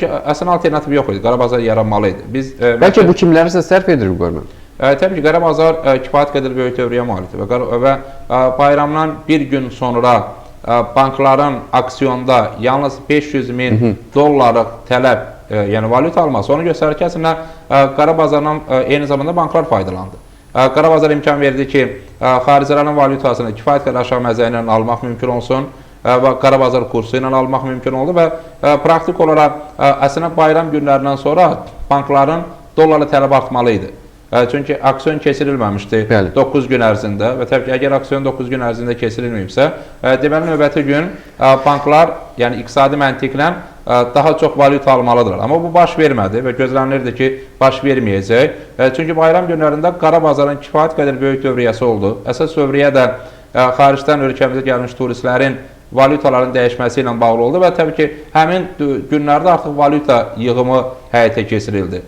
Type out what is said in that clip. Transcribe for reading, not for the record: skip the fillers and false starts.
Əslində alternativ yox idi. Qara bazar yaranmalı idi. Bəlkə bu kimlərisə sərf edir bu qoyma? Təbii ki, qara bazar kifayət qədər böyük dövriyyə malikdir və bayramdan bir gün sonra bankların aksiyonda yalnız 500.000 dollarlıq tələb, yəni valyuta alması onu göstərir ki, əslində qara bazardan eyni zamanda banklar faydalandı. Qara bazar imkan verdi ki, xaricilərin valyutasını kifayət qədər aşağı məzəyi ilə almaq mümkün olsun və qara bazar kursu ilə almaq mümkün oldu və praktik olaraq əslində bayram günlərindən sonra bankların dollarla tələb artmalı idi. Çünki aksiyon keçirilməmişdi 9 gün ərzində və təbii ki, əgər aksiyon 9 gün ərzində keçirilməyibsə, deməli növbəti gün banklar, yəni iqtisadi məntiqlə daha çox valyuta almalıdırlar. Amma bu baş vermədi və gözlənilirdi ki, baş verməyəcək. Çünki bayram günlərində qara bazarın kifayət qədər böyük dövriyyəsi oldu. Əsas dövriyyə də xaricdən ölkəmizə gəlmiş turistlərin valyutaların dəyişməsi ilə bağlı oldu və təbii ki, həmin günlərdə artıq valyuta yığımı həyata keçirildi.